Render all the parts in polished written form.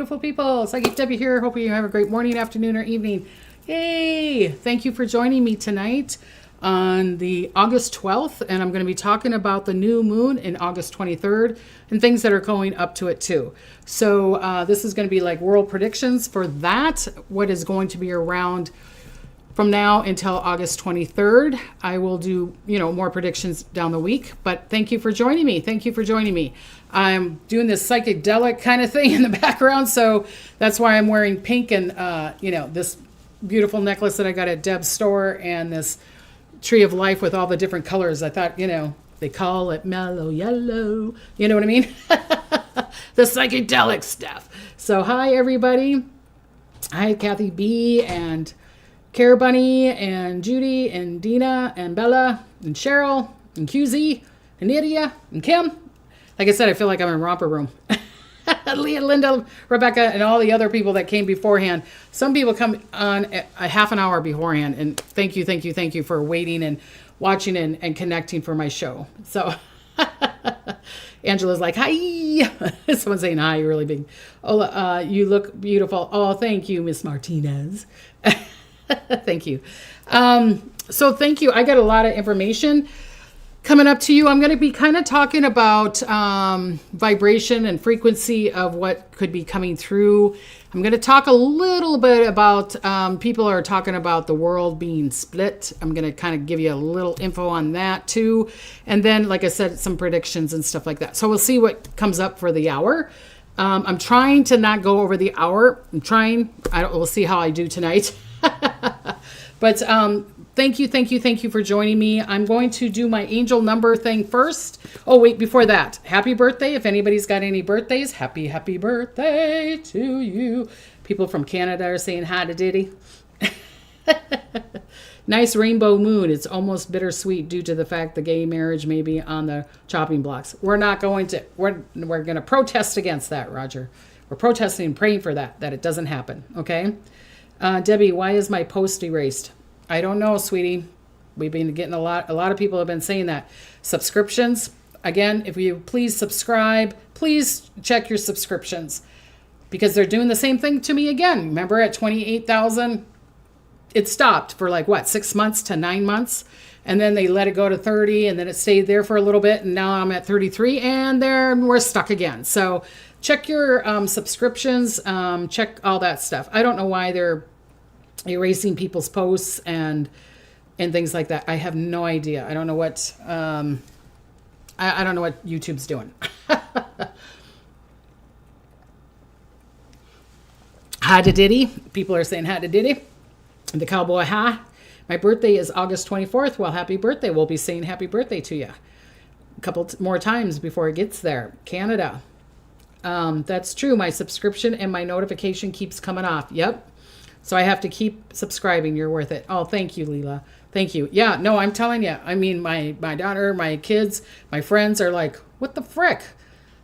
beautiful people. Psychic Debbie here. Hope you have a great morning, afternoon, or evening. Yay! Thank you for joining me tonight on the August 12th, and I'm going to be talking about the new moon in August 23rd and things that are going up to it too. So this is going to be like world predictions for that, what is going to be around from now until August 23rd. I will do, more predictions down the week, but thank you for joining me. Thank you for joining me. I'm doing this psychedelic kind of thing in the background, so that's why I'm wearing pink and, this beautiful necklace that I got at Deb's store and this tree of life with all the different colors. I thought, they call it mellow yellow. You know what I mean? The psychedelic stuff. So hi, everybody. Hi, Kathy B. and Care Bunny and Judy and Dina and Bella and Cheryl and QZ and Nydia and Kim. Like I said, I feel like I'm in Romper Room. Leah, Linda, Rebecca, and all the other people that came beforehand. Some people come on a half an hour beforehand, and thank you for waiting and watching and connecting for my show. So Angela's like, hi. Someone's saying hi, really big. Oh, you look beautiful. Oh, thank you, Miss Martinez. Thank you. So thank you. I got a lot of information coming up to you. I'm going to be kind of talking about vibration and frequency of what could be coming through. I'm going to talk a little bit about people are talking about the world being split. I'm going to kind of give you a little info on that too. And then, like I said, some predictions and stuff like that. So we'll see what comes up for the hour. I'm trying to not go over the hour. We'll see how I do tonight. But thank you for joining me. I'm going to do my angel number thing first. Oh, wait, before that, happy birthday. If anybody's got any birthdays, happy birthday to you. People from Canada are saying hi to Diddy. Nice rainbow moon. It's almost bittersweet due to the fact the gay marriage may be on the chopping blocks. We're going to protest against that, Roger. We're protesting and praying for that it doesn't happen. Okay. Debbie, why is my post erased? I don't know, sweetie. We've been getting a lot of people have been saying that. Subscriptions, again, if you please subscribe, please check your subscriptions because they're doing the same thing to me again. Remember at 28,000, it stopped for 6 months to 9 months. And then they let it go to 30 and then it stayed there for a little bit. And now I'm at 33 and we're stuck again. So check your subscriptions, check all that stuff. I don't know why they're erasing people's posts and things like that. I have no idea. I don't know what I don't know what YouTube's doing. Hi to Diddy. People are saying hi to Diddy. The cowboy hi. My birthday is August 24th. Well, happy birthday. We'll be saying happy birthday to you a couple more times before it gets there. Canada. That's true. My subscription and my notification keeps coming off. Yep. So I have to keep subscribing. You're worth it. Oh, thank you, Leela. Thank you. Yeah, no, I'm telling you. I mean, my daughter, my kids, my friends are like, what the frick?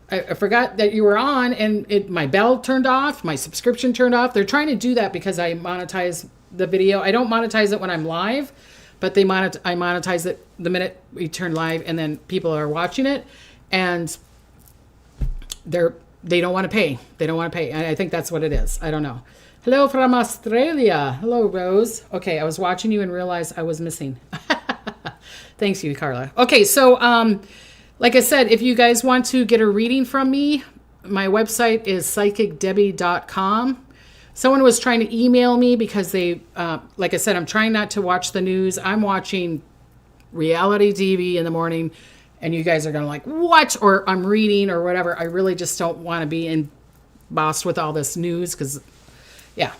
I forgot that you were on and my bell turned off. My subscription turned off. They're trying to do that because I monetize the video. I don't monetize it when I'm live, but I monetize it the minute we turn live and then people are watching it and they don't want to pay. They don't want to pay. And I think that's what it is. I don't know. Hello from Australia. Hello, Rose. Okay, I was watching you and realized I was missing. Thanks you, Carla. Okay, so like I said, if you guys want to get a reading from me, my website is psychicdebbie.com. Someone was trying to email me because they, like I said, I'm trying not to watch the news. I'm watching reality TV in the morning. And you guys are going to like, what? Or I'm reading or whatever. I really just don't want to be embossed with all this news because, yeah.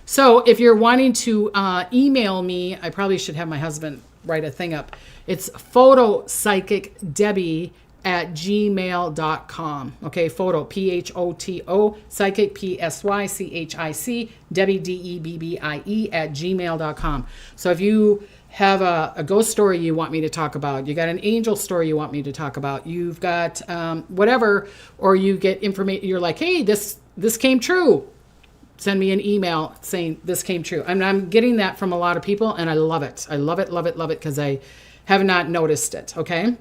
So if you're wanting to email me, I probably should have my husband write a thing up. It's photopsychicdebbie@gmail.com. Okay, photo, PHOTO, psychic, PSYCHIC, Debbie, DEBBIE @gmail.com. So if you have a ghost story you want me to talk about, you got an angel story you want me to talk about, you've got whatever, or you get information, you're like, hey, this came true. Send me an email saying this came true. I'm getting that from a lot of people and I love it. I love it because I have not noticed it. Okay.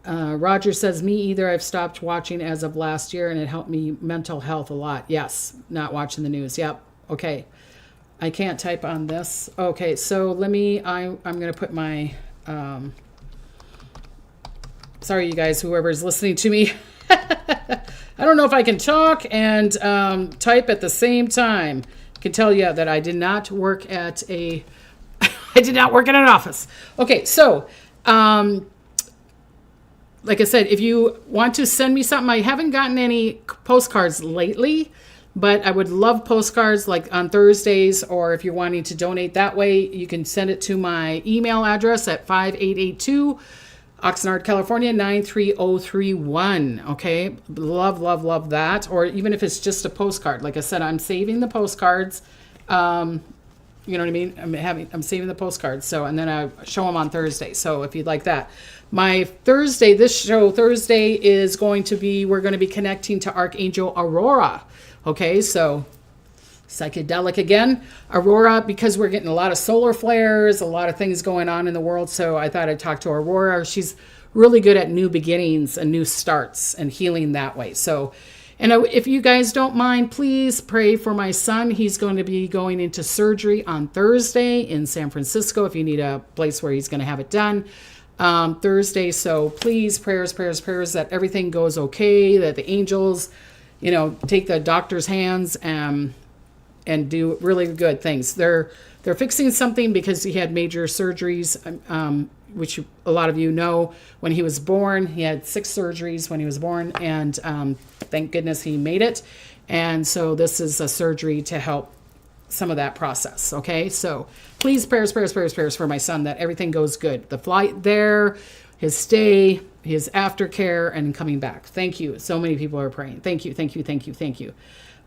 Roger says, me either. I've stopped watching as of last year, and it helped me mental health a lot. Yes, not watching the news. Yep. Okay. I can't type on this. Okay, so let me, I'm going to put my, sorry, you guys, whoever's listening to me. I don't know if I can talk and type at the same time. I can tell you that I did not work at I did not work in an office. Okay, so, like I said, if you want to send me something, I haven't gotten any postcards lately, but I would love postcards like on Thursdays, or if you're wanting to donate that way, you can send it to my email address at 5882 Oxnard, California, 93031. Okay. Love, love, love that. Or even if it's just a postcard. Like I said, I'm saving the postcards. You know what I mean? I'm saving the postcards. So, and then I show them on Thursday. So if you'd like that. My Thursday, this show Thursday is going to be, we're going to be connecting to Archangel Aurora. Okay, so psychedelic again. Aurora, because we're getting a lot of solar flares, a lot of things going on in the world. So I thought I'd talk to Aurora. She's really good at new beginnings and new starts and healing that way. So, and if you guys don't mind, please pray for my son. He's going to be going into surgery on Thursday in San Francisco. If you need a place where he's going to have it done. Thursday. So please, prayers that everything goes okay, that the angels, you know, take the doctor's hands and do really good things. They're fixing something because he had major surgeries, which a lot of you know. When he was born, he had 6 surgeries when he was born, and thank goodness he made it. And so this is a surgery to help some of that process. Okay, so please, prayers for my son, that everything goes good. The flight there, his stay, his aftercare, and coming back. Thank you. So many people are praying. Thank you.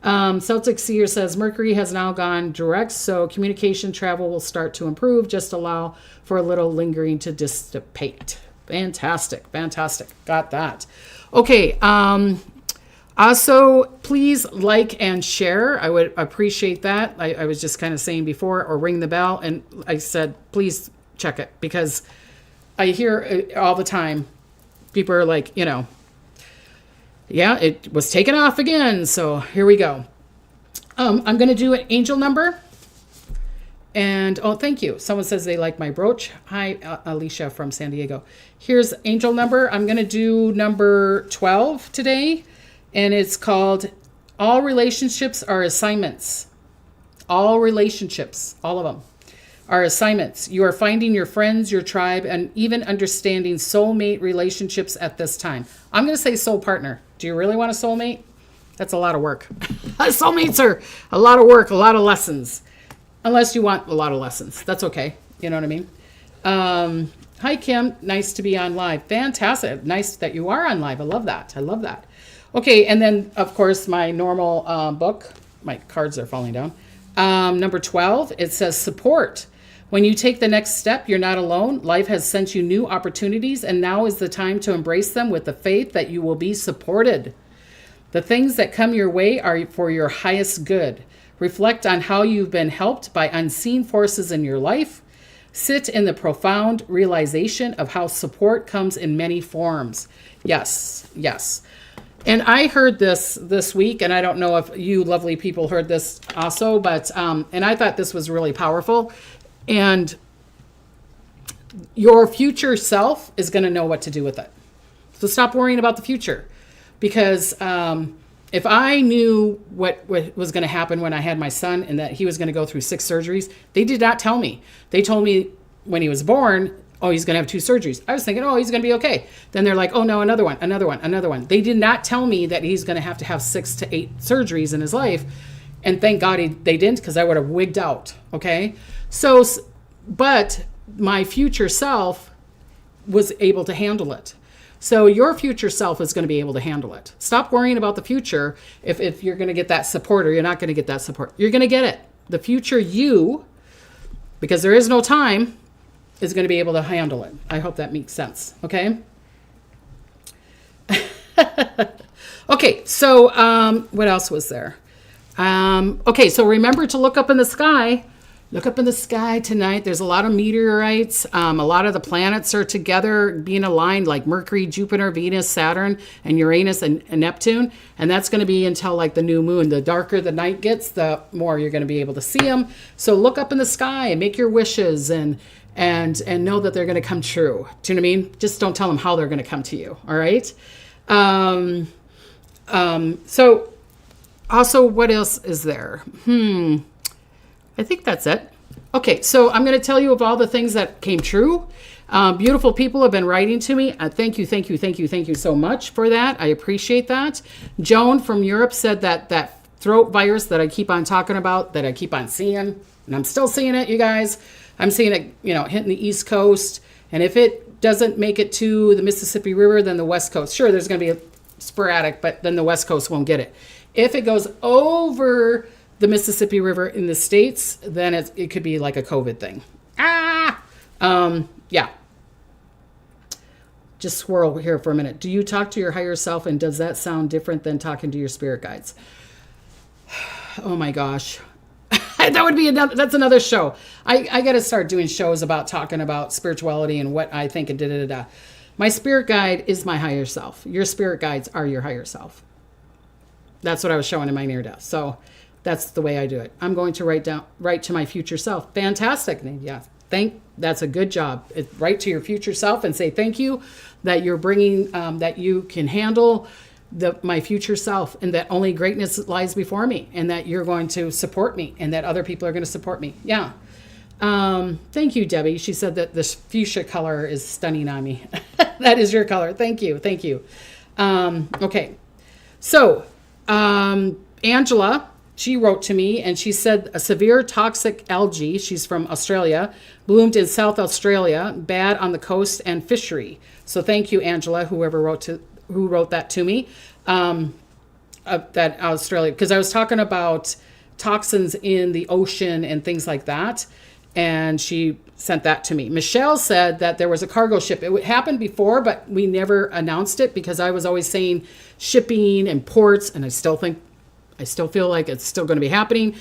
Celtic Seer says, Mercury has now gone direct, so communication travel will start to improve. Just allow for a little lingering to dissipate. Fantastic. Got that. Okay. Also, please like and share. I would appreciate that. I was just kind of saying before, or ring the bell. And I said, please check it, because I hear it all the time. People are like, you know, yeah, it was taken off again. So here we go. I'm going to do an angel number. And, oh, thank you. Someone says they like my brooch. Hi, Alicia from San Diego. Here's angel number. I'm going to do number 12 today. And it's called All Relationships Are Assignments. All relationships, all of them, are assignments. You are finding your friends, your tribe, and even understanding soulmate relationships at this time. I'm going to say soul partner. Do you really want a soulmate? That's a lot of work. Soulmates are a lot of work, a lot of lessons. Unless you want a lot of lessons. That's okay. You know what I mean? Hi, Kim. Nice to be on live. Fantastic. Nice that you are on live. I love that. Okay, and then, of course, my normal book. My cards are falling down. Number 12, it says support. When you take the next step, you're not alone. Life has sent you new opportunities, and now is the time to embrace them with the faith that you will be supported. The things that come your way are for your highest good. Reflect on how you've been helped by unseen forces in your life. Sit in the profound realization of how support comes in many forms. Yes. And I heard this week, and I don't know if you lovely people heard this also, but, and I thought this was really powerful. And your future self is going to know what to do with it. So stop worrying about the future. Because if I knew what was going to happen when I had my son and that he was going to go through 6 surgeries, they did not tell me. They told me when he was born, oh, he's going to have 2 surgeries. I was thinking, oh, he's going to be okay. Then they're like, oh, no, another one. They did not tell me that he's going to have 6 to 8 surgeries in his life. And thank God they didn't, because I would have wigged out. Okay. So, but my future self was able to handle it. So your future self is going to be able to handle it. Stop worrying about the future if you're going to get that support or you're not going to get that support. You're going to get it. The future you, because there is no time, is going to be able to handle it. I hope that makes sense. Okay. Okay. So what else was there? Okay. So remember to look up in the sky Look up in the sky tonight. There's a lot of meteorites. A lot of the planets are together being aligned, like Mercury, Jupiter, Venus, Saturn, and Uranus and Neptune. And that's going to be until like the new moon. The darker the night gets, the more you're going to be able to see them. So look up in the sky and make your wishes and know that they're going to come true. Do you know what I mean? Just don't tell them how they're going to come to you. All right. So also, what else is there? I think that's it. Okay, so I'm going to tell you of all the things that came true. Beautiful people have been writing to me. Thank you so much for that. I appreciate that. Joan from Europe said that throat virus that I keep on talking about, that I keep on seeing, and I'm still seeing it, you guys. I'm seeing it, hitting the East Coast. And if it doesn't make it to the Mississippi River, then the West Coast. Sure, there's going to be a sporadic, but then the West Coast won't get it. If it goes over the Mississippi River in the States, then it could be like a COVID thing. Yeah. Just swirl here for a minute. Do you talk to your higher self, and does that sound different than talking to your spirit guides? Oh my gosh. That would be that's another show. I got to start doing shows about talking about spirituality and what I think and da-da-da-da. My spirit guide is my higher self. Your spirit guides are your higher self. That's what I was showing in my near death. So that's the way I do it. I'm going to write to my future self. Fantastic. Yeah. That's a good job. Write to your future self and say, thank you that you're bringing, that you can handle my future self, and that only greatness lies before me, and that you're going to support me, and that other people are going to support me. Yeah. Thank you, Debbie. She said that this fuchsia color is stunning on me. That is your color. Thank you. Thank you. Okay. So, Angela, she wrote to me and she said a severe toxic algae, she's from Australia, bloomed in South Australia, bad on the coast and fishery. So thank you, Angela, who wrote that to me, that Australia, because I was talking about toxins in the ocean and things like that. And she sent that to me. Michelle said that there was a cargo ship. It happened before, but we never announced it because I was always saying shipping and ports, and I still feel like it's still going to be happening.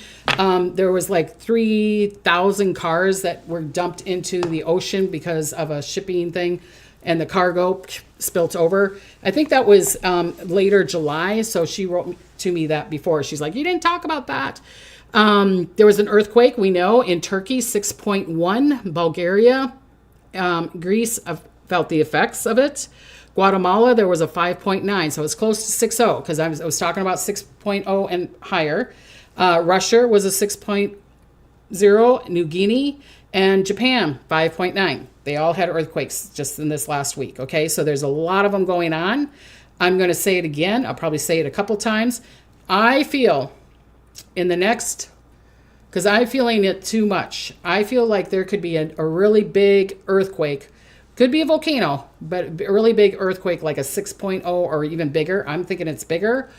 There was like 3,000 cars that were dumped into the ocean because of a shipping thing, and the cargo spilt over. I think that was later July, so she wrote to me that before. She's like, you didn't talk about that. There was an earthquake, we know, in Turkey, 6.1. Bulgaria, Greece felt the effects of it. Guatemala, there was a 5.9, so it's close to 6.0, because I was talking about 6.0 and higher. Russia was a 6.0, New Guinea, and Japan, 5.9. They all had earthquakes just in this last week, okay? So there's a lot of them going on. I'm going to say it again. I'll probably say it a couple times. I feel in the next, because I'm feeling it too much, I feel like there could be a really big earthquake. Could be a volcano, but a really big earthquake like a 6.0 or even bigger. I'm thinking it's bigger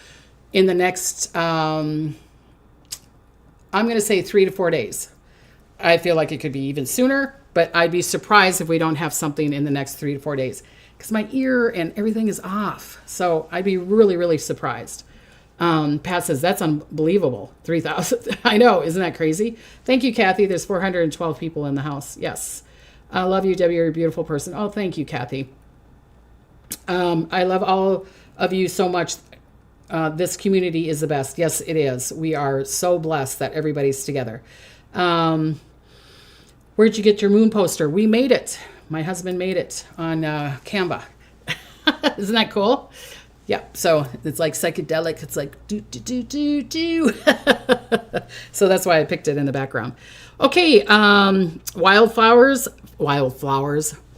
in the next, I'm going to say 3 to 4 days. I feel like it could be even sooner, but I'd be surprised if we don't have something in the next 3 to 4 days, because my ear and everything is off. So I'd be really, really surprised. Pat says, that's unbelievable. 3,000. I know. Isn't that crazy? Thank you, Kathy. There's 412 people in the house. Yes. I love you, Debbie. You're a beautiful person. Oh, thank you, Kathy. I love all of you so much. This community is the best. Yes, it is. We are so blessed that everybody's together. Where'd you get your moon poster? We made it. My husband made it on Canva. Isn't that cool? Yeah. So it's like psychedelic. It's like do, do, do, do, do. So that's why I picked it in the background. Okay. Wildflowers.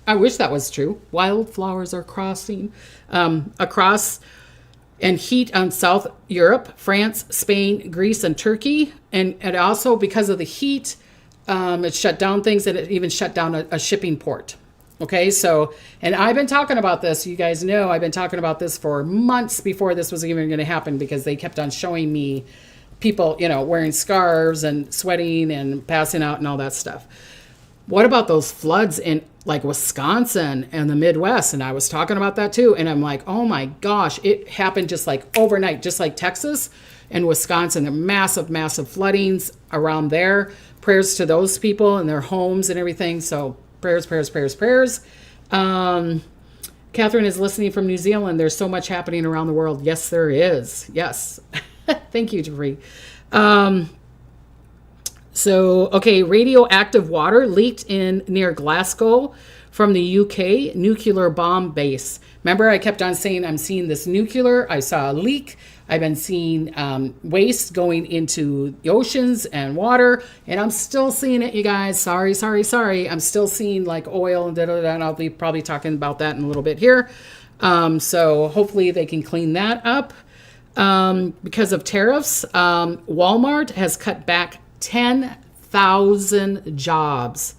I wish that was true. Wildflowers are crossing across, and heat on South Europe, France, Spain, Greece, and Turkey. And also because of the heat, it shut down things, and it even shut down a shipping port. Okay, so, and I've been talking about this. You guys know I've been talking about this for months before this was even going to happen, because they kept on showing me people, wearing scarves and sweating and passing out and all that stuff. What about those floods in like Wisconsin and the Midwest? And I was talking about that too. And I'm like, oh my gosh, it happened just like overnight, just like Texas. and Wisconsin. There are massive, massive floodings around there. Prayers to those people and their homes and everything. So prayers, prayers, prayers, prayers. Catherine is listening from New Zealand. There's so much happening around the world. Yes, there is. Yes. Thank you, Jeffrey. Okay, radioactive water leaked in near Glasgow from the UK nuclear bomb base. Remember, I kept on saying I'm seeing this nuclear. I saw a leak. I've been seeing waste going into the oceans and water, and I'm still seeing it, you guys. Sorry. I'm still seeing like oil and da-da-da, and I'll be probably talking about that in a little bit here. So hopefully they can clean that up. Because of tariffs, Walmart has cut back 10,000 jobs.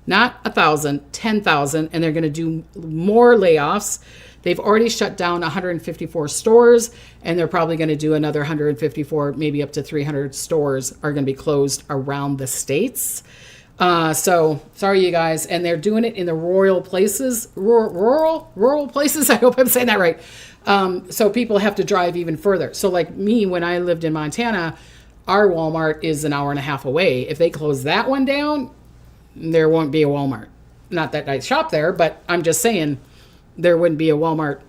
Not 1,000, 10,000, and they're going to do more layoffs. They've already shut down 154 stores, and they're probably going to do another 154, maybe up to 300 stores are going to be closed around the states. So sorry, you guys. And they're doing it in the rural places. I hope I'm saying that right. So people have to drive even further. So like me, when I lived in Montana, our Walmart is an hour and a half away. If they close that one down, there won't be a Walmart. Not that I shop there, but I'm just saying there wouldn't be a Walmart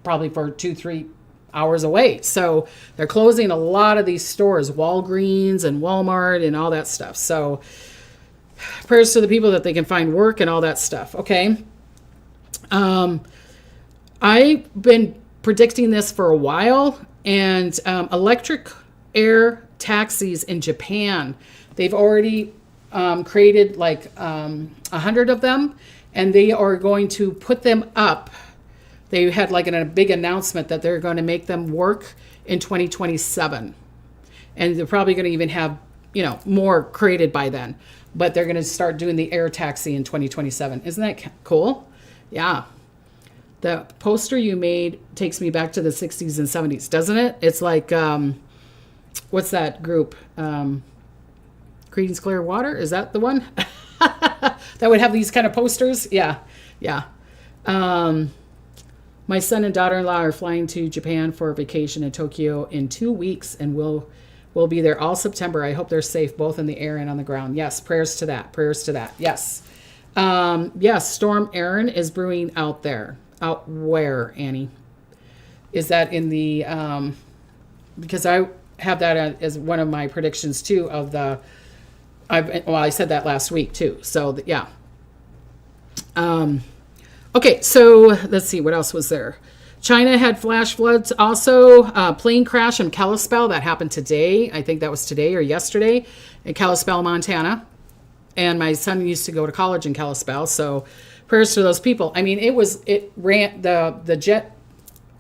probably for 2-3 hours away. So they're closing a lot of these stores, Walgreens and Walmart and all that stuff. So prayers to the people that they can find work and all that stuff. Okay. I've been predicting this for a while, and electric air taxis in Japan, they've already created like 100 of them, and they are going to put them up. They had like a big announcement that they're going to make them work in 2027, and they're probably going to even have more created by then, but they're going to start doing the air taxi in 2027. Isn't that cool? Yeah. The poster you made takes me back to the 60s and 70s, doesn't it? It's like, what's that group? Creedence Clearwater? Is that the one? That would have these kind of posters? Yeah. My son and daughter-in-law are flying to Japan for a vacation in Tokyo in 2 weeks, and we'll be there all September. I hope they're safe, both in the air and on the ground. Yes, prayers to that. Yes. Yes, Storm Aaron is brewing out there. Out where, Annie? Is that in the, because I have that as one of my predictions too of the, I said that last week too. So yeah. Okay, so let's see, what else was there? China had flash floods also. Plane crash in Kalispell, that happened today. I think that was today or yesterday in Kalispell, Montana. And my son used to go to college in Kalispell, so prayers to those people. I mean, it ran the jet.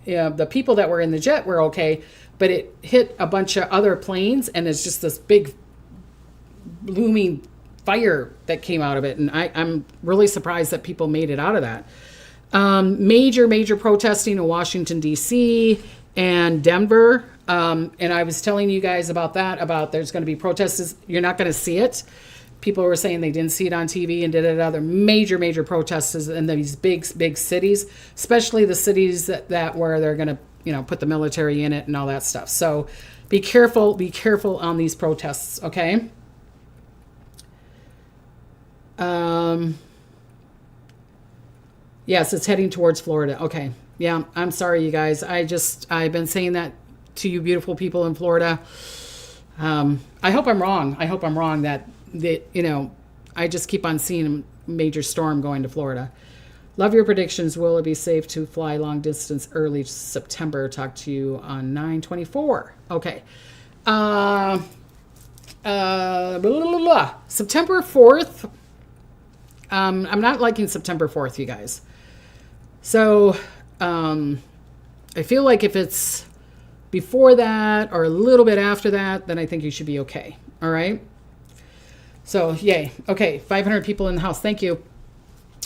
The people that were in the jet were okay, but it hit a bunch of other planes, and it's just this big looming fire that came out of it. And I'm really surprised that people made it out of that. Major protesting in Washington, D.C. and Denver. And I was telling you guys about that, about there's going to be protests. You're not going to see it. People were saying they didn't see it on TV and did it. Other major protests in these big cities, especially the cities that where they're going to, put the military in it and all that stuff. So be careful on these protests. Okay. Yes, it's heading towards Florida. Okay. Yeah. I'm sorry, you guys. I've been saying that to you beautiful people in Florida. I hope I'm wrong that I just keep on seeing a major storm going to Florida. Love your predictions. Will it be safe to fly long distance early September? Talk to you on 9/24. Okay. September 4th. I'm not liking September 4th, you guys. So I feel like if it's before that or a little bit after that, then I think you should be okay. All right. So yay. Okay. 500 people in the house. Thank you.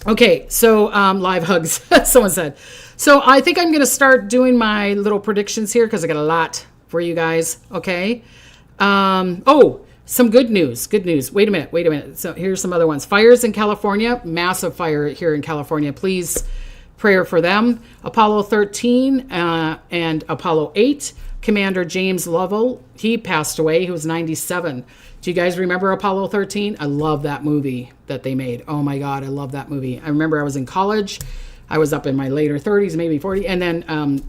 Okay. So live hugs, someone said. So I think I'm going to start doing my little predictions here because I got a lot for you guys. Okay. Some good news. Wait a minute. So here's some other ones. Fires in California, massive fire here in California. Please prayer for them. Apollo 13 and Apollo 8 Commander James Lovell, he passed away. He was 97. Do you guys remember Apollo 13? I love that movie that they made. Oh my God, I love that movie. I remember I was in college. I was up in my later 30s, maybe 40. And then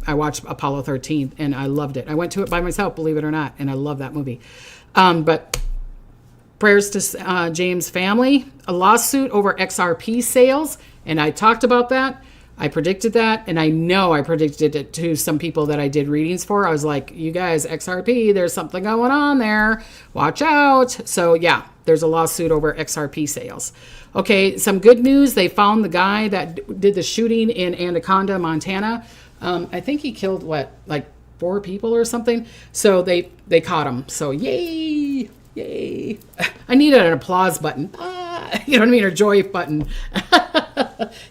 I watched Apollo 13 and I loved it. I went to it by myself, believe it or not. And I love that movie. But prayers to James' family. A lawsuit over XRP sales. And I talked about that. I predicted that, and I know I predicted it to some people that I did readings for. I was like, you guys, XRP, there's something going on there. Watch out. So yeah, there's a lawsuit over XRP sales. Okay, some good news. They found the guy that did the shooting in Anaconda, Montana. I think he killed, like 4 people or something? So they caught him. So yay, yay. I needed an applause button. You know what I mean? Or joy button.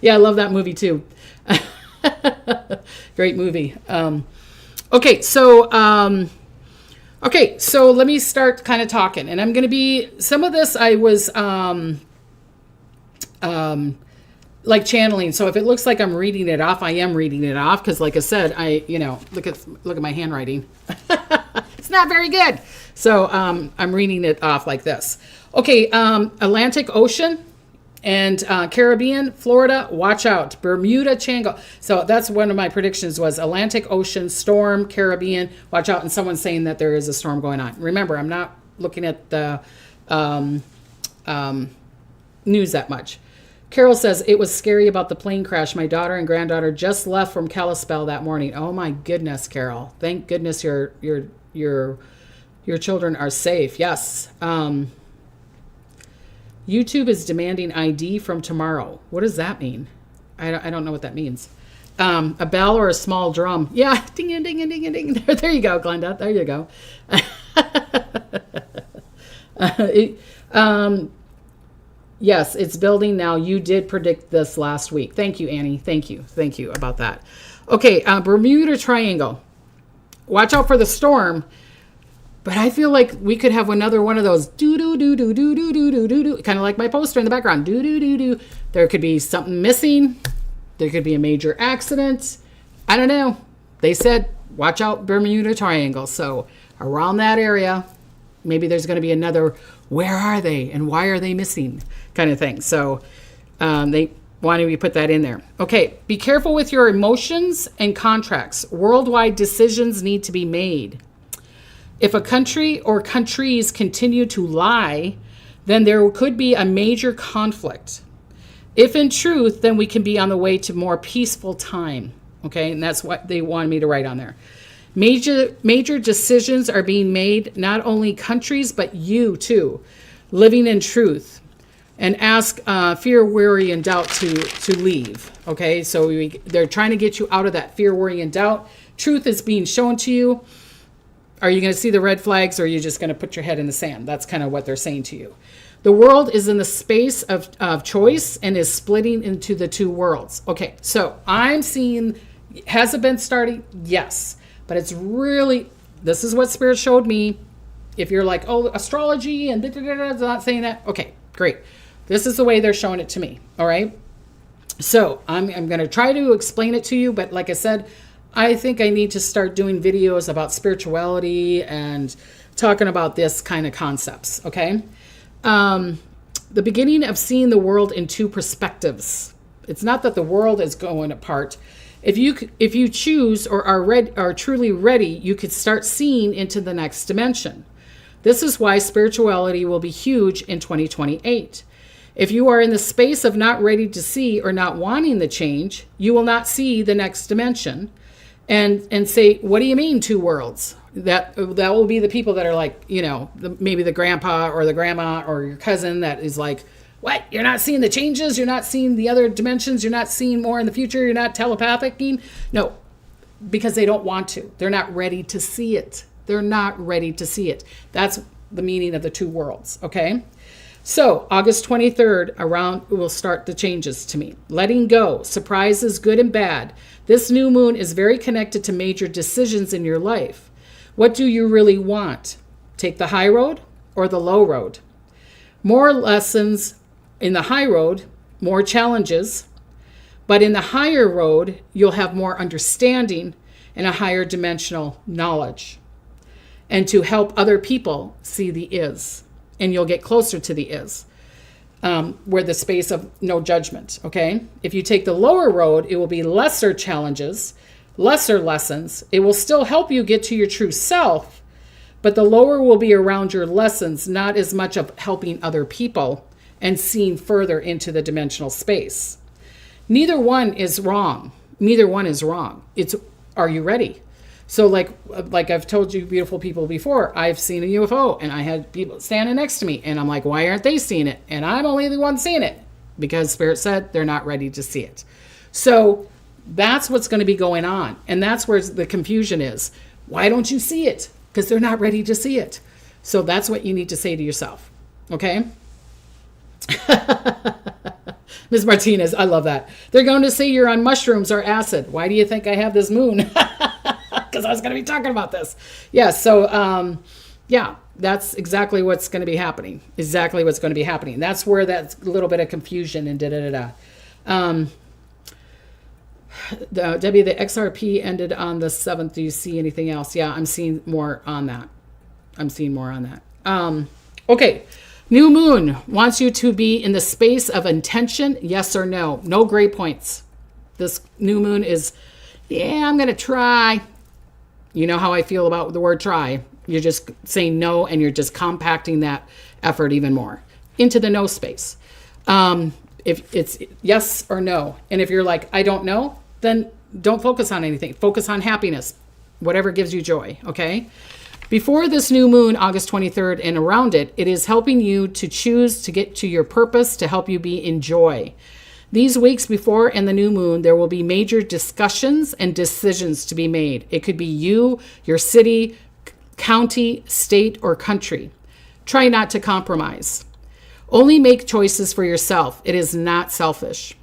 Yeah, I love that movie too. Great movie. Okay, so let me start kind of talking, and I'm going to be, some of this I was like channeling. So if it looks like I'm reading it off, I am reading it off because, like I said, look at my handwriting. It's not very good. So I'm reading it off like this. Okay, Atlantic Ocean and Caribbean, Florida, watch out. Bermuda Triangle. So that's one of my predictions was Atlantic Ocean, storm, Caribbean, watch out. And someone's saying that there is a storm going on. Remember, I'm not looking at the news that much. Carol says, it was scary about the plane crash. My daughter and granddaughter just left from Kalispell that morning. Oh my goodness, Carol. Thank goodness your children are safe. Yes. YouTube is demanding ID from tomorrow. What does that mean? I don't know what that means. A bell or a small drum. Yeah, ding, ding, ding, ding, ding. There you go, Glenda. There you go. Yes, it's building now. You did predict this last week. Thank you, Annie. Thank you about that. Okay, Bermuda Triangle. Watch out for the storm. But I feel like we could have another one of those do-do-do-do-do-do-do-do-do, kind of like my poster in the background. Do-do-do-do. There could be something missing. There could be a major accident. I don't know. They said, watch out Bermuda Triangle. So around that area, maybe there's going to be another, where are they and why are they missing kind of thing. So they wanted me to put that in there. Okay, be careful with your emotions and contracts. Worldwide decisions need to be made. If a country or countries continue to lie, then there could be a major conflict. If in truth, then we can be on the way to more peaceful time. Okay, and that's what they wanted me to write on there. Major decisions are being made, not only countries, but you too, living in truth. And ask fear, worry, and doubt to leave. Okay, so they're trying to get you out of that fear, worry, and doubt. Truth is being shown to you. Are you going to see the red flags, or are you just going to put your head in the sand? That's kind of what they're saying to you. The world is in the space of choice and is splitting into the two worlds. Okay, so I'm seeing, has it been starting? Yes. But it's really, this is what Spirit showed me. If you're like, oh, astrology and it's not saying that. Okay, great. This is the way they're showing it to me. All right. So I'm going to try to explain it to you. But like I said, I think I need to start doing videos about spirituality and talking about this kind of concepts. Okay. The beginning of seeing the world in two perspectives. It's not that the world is going apart. If you choose or are truly ready, you could start seeing into the next dimension. This is why spirituality will be huge in 2028. If you are in the space of not ready to see or not wanting the change, you will not see the next dimension and say, what do you mean two worlds? That will be the people that are like, maybe the grandpa or the grandma or your cousin that is like, what? You're not seeing the changes? You're not seeing the other dimensions? You're not seeing more in the future? You're not telepathic? No, because they don't want to. They're not ready to see it. They're not ready to see it. That's the meaning of the two worlds, okay? So August 23rd, around will start the changes to me. Letting go, surprises, good and bad. This new moon is very connected to major decisions in your life. What do you really want? Take the high road or the low road? More lessons in the high road, more challenges. But in the higher road, you'll have more understanding and a higher dimensional knowledge, and to help other people see the is. And you'll get closer to the is, where the space of no judgment, okay? If you take the lower road, it will be lesser challenges, lesser lessons. It will still help you get to your true self, but the lower will be around your lessons, not as much of helping other people and seeing further into the dimensional space. Neither one is wrong. Neither one is wrong. It's, are you ready? So like I've told you beautiful people before, I've seen a UFO and I had people standing next to me and I'm like, why aren't they seeing it? And I'm only the one seeing it because Spirit said they're not ready to see it. So that's what's going to be going on. And that's where the confusion is. Why don't you see it? Because they're not ready to see it. So that's what you need to say to yourself. Okay? Ms. Martinez, I love that. They're going to say you're on mushrooms or acid. Why do you think I have this moon? Because I was going to be talking about this. Yeah, so, that's exactly what's going to be happening. Exactly what's going to be happening. That's where that little bit of confusion and da-da-da-da. Debbie, the XRP ended on the 7th. Do you see anything else? Yeah, I'm seeing more on that. Okay. New moon wants you to be in the space of intention, yes or no. No gray points. This new moon is, I'm going to try. You know how I feel about the word try. You're just saying no, and you're just compacting that effort even more into the no space. If it's yes or no. And if you're like, I don't know, then don't focus on anything. Focus on happiness, whatever gives you joy, okay? Before this new moon, August 23rd, and around it, it is helping you to choose to get to your purpose, to help you be in joy. These weeks before and the new moon, there will be major discussions and decisions to be made. It could be you, your city, county, state, or country. Try not to compromise. Only make choices for yourself. It is not selfish.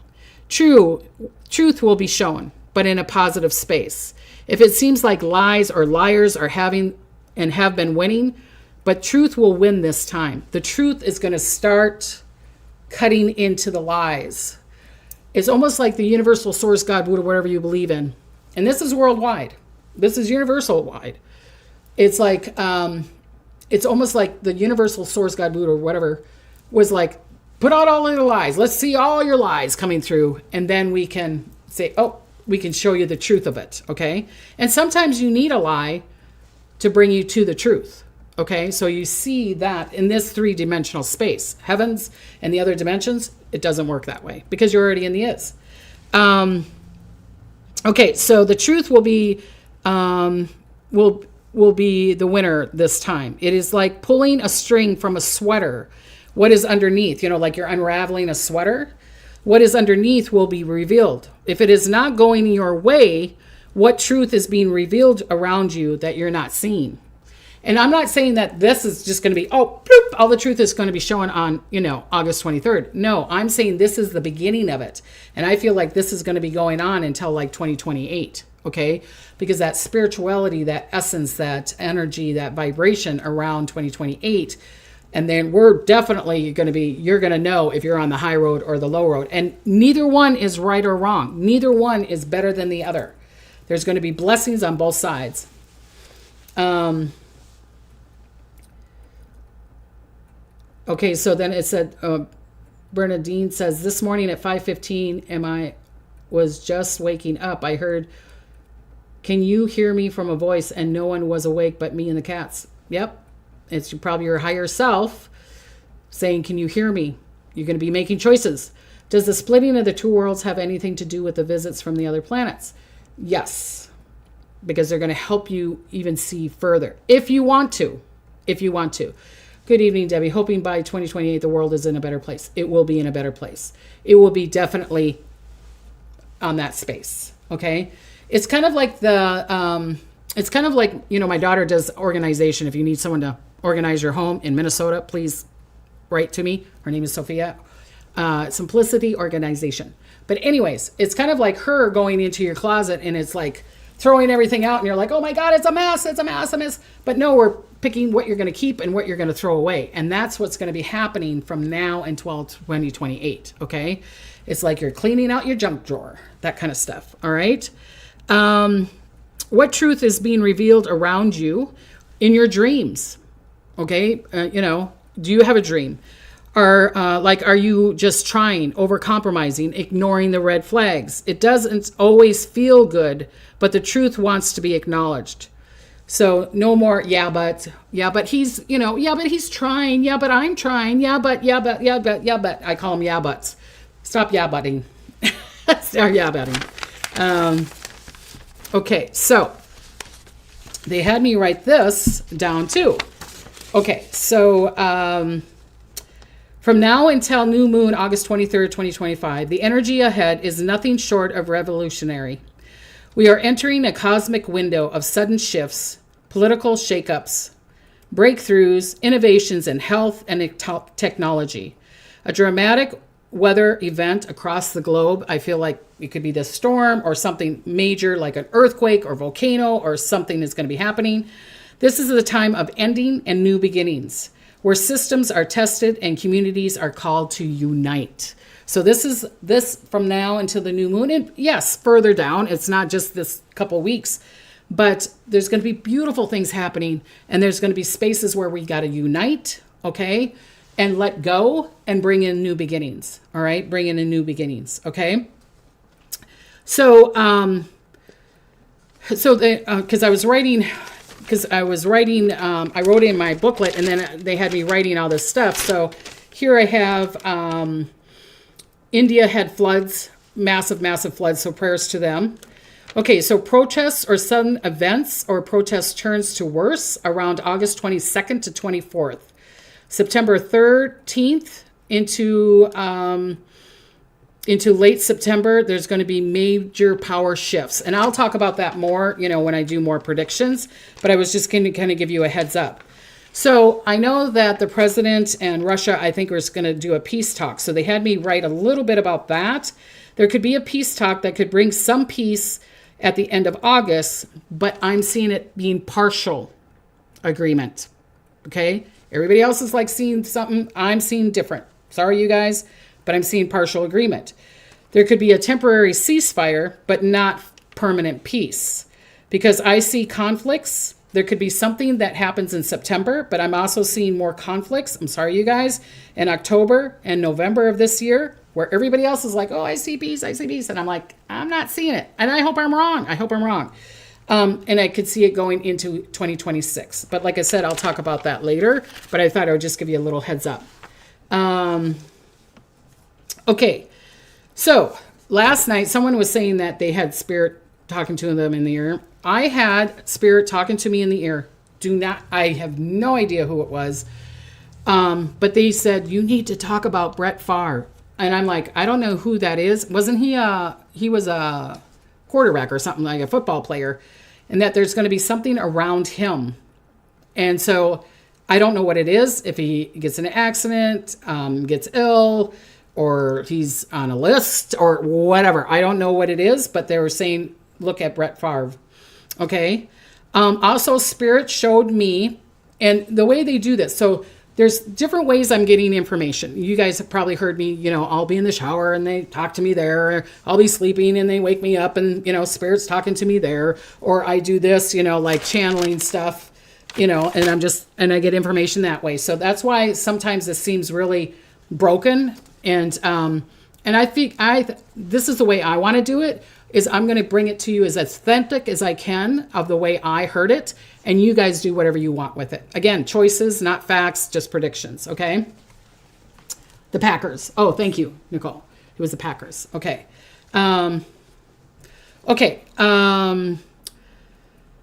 Truth will be shown, but in a positive space. If it seems like lies or liars are having and have been winning, but truth will win this time. The truth is going to start cutting into the lies. It's almost like the universal source, God, Buddha, whatever you believe in. And this is worldwide. This is universal wide. It's like, it's almost like the universal source, God, Buddha, or whatever, was like, put out all of the lies. Let's see all your lies coming through. And then we can say, we can show you the truth of it. Okay. And sometimes you need a lie to bring you to the truth. Okay. So you see that in this 3-dimensional space, heavens and the other dimensions, it doesn't work that way because you're already in the is. Okay. So the truth will be, will be the winner this time. It is like pulling a string from a sweater. What is underneath, like you're unraveling a sweater, what is underneath will be revealed. If it is not going your way, what truth is being revealed around you that you're not seeing? And I'm not saying that this is just going to be, bloop, all the truth is going to be shown on, August 23rd. No, I'm saying this is the beginning of it. And I feel like this is going to be going on until like 2028. Okay. Because that spirituality, that essence, that energy, that vibration around 2028. And then we're definitely you're going to know if you're on the high road or the low road. And neither one is right or wrong. Neither one is better than the other. There's going to be blessings on both sides. Okay, so then it said, Bernadine says, this morning at 5:15, I was just waking up. I heard, can you hear me from a voice? And no one was awake but me and the cats. Yep. It's probably your higher self saying, can you hear me? You're going to be making choices. Does the splitting of the two worlds have anything to do with the visits from the other planets? Yes, because they're going to help you even see further if you want to. Good evening, Debbie. Hoping by 2028 the world is in a better place. It will be in a better place. It will be definitely on that space. Okay. It's kind of like my daughter does organization. If you need someone to organize your home in Minnesota, please write to me. Her name is Sophia. Simplicity Organization. But anyways, it's kind of like her going into your closet and it's like throwing everything out and you're like, oh my God, it's a mess. But no, we're picking what you're going to keep and what you're going to throw away. And that's what's going to be happening from now until 2028. Okay. It's like you're cleaning out your junk drawer, that kind of stuff. All right. what truth is being revealed around you in your dreams? Okay, do you have a dream? Are you just trying, over compromising, ignoring the red flags? It doesn't always feel good, but the truth wants to be acknowledged. So no more, but he's, but he's trying. Yeah, but I'm trying. Yeah, but. I call them yeah, buts. Stop yeah, butting. Start yeah, butting. Okay, so they had me write this down too. Okay, so from now until new moon, August 23rd, 2025, the energy ahead is nothing short of revolutionary. We are entering a cosmic window of sudden shifts, political shakeups, breakthroughs, innovations in health and technology. A dramatic weather event across the globe. I feel like it could be this storm or something major like an earthquake or volcano or something is going to be happening. This is the time of ending and new beginnings, where systems are tested and communities are called to unite. So this from now until the new moon. And yes, further down, it's not just this couple weeks, but there's going to be beautiful things happening, and there's going to be spaces where we got to unite, okay, and let go and bring in new beginnings. All right, bring in new beginnings, okay. So, because I wrote in my booklet, and then they had me writing all this stuff. So here I have India had floods, massive floods. So prayers to them. Okay, so protests or sudden events or protest turns to worse around August 22nd to 24th. September 13th into late September, there's going to be major power shifts. And I'll talk about that more, when I do more predictions. But I was just going to kind of give you a heads up. So I know that the president and Russia, I think, are going to do a peace talk. So they had me write a little bit about that. There could be a peace talk that could bring some peace at the end of August, but I'm seeing it being partial agreement. Okay? Everybody else is like seeing something. I'm seeing different. Sorry, you guys, but I'm seeing partial agreement. There could be a temporary ceasefire, but not permanent peace, because I see conflicts. There could be something that happens in September, but I'm also seeing more conflicts. I'm sorry, you guys, in October and November of this year, where everybody else is like, oh, I see peace. And I'm like, I'm not seeing it. And I hope I'm wrong. And I could see it going into 2026. But like I said, I'll talk about that later. But I thought I would just give you a little heads up. Okay. So last night, someone was saying that they had spirit talking to them in the ear. I had spirit talking to me in the ear. I have no idea who it was. But they said, you need to talk about Brett Favre. And I'm like, I don't know who that is. Wasn't he was a quarterback or something, like a football player, and that there's going to be something around him. And so I don't know what it is. If he gets in an accident, gets ill, or he's on a list or whatever. I don't know what it is, but they were saying, look at Brett Favre. Okay. Also, Spirit showed me, and the way they do this. So there's different ways I'm getting information. You guys have probably heard me, I'll be in the shower and they talk to me there. I'll be sleeping and they wake me up and, Spirit's talking to me there. Or I do this, like channeling stuff, and I get information that way. So that's why sometimes this seems really broken. And I think this is the way I want to do it, is I'm going to bring it to you as authentic as I can of the way I heard it. And you guys do whatever you want with it. Again, choices, not facts, just predictions. Okay. The Packers. Oh, thank you, Nicole. It was the Packers. Okay.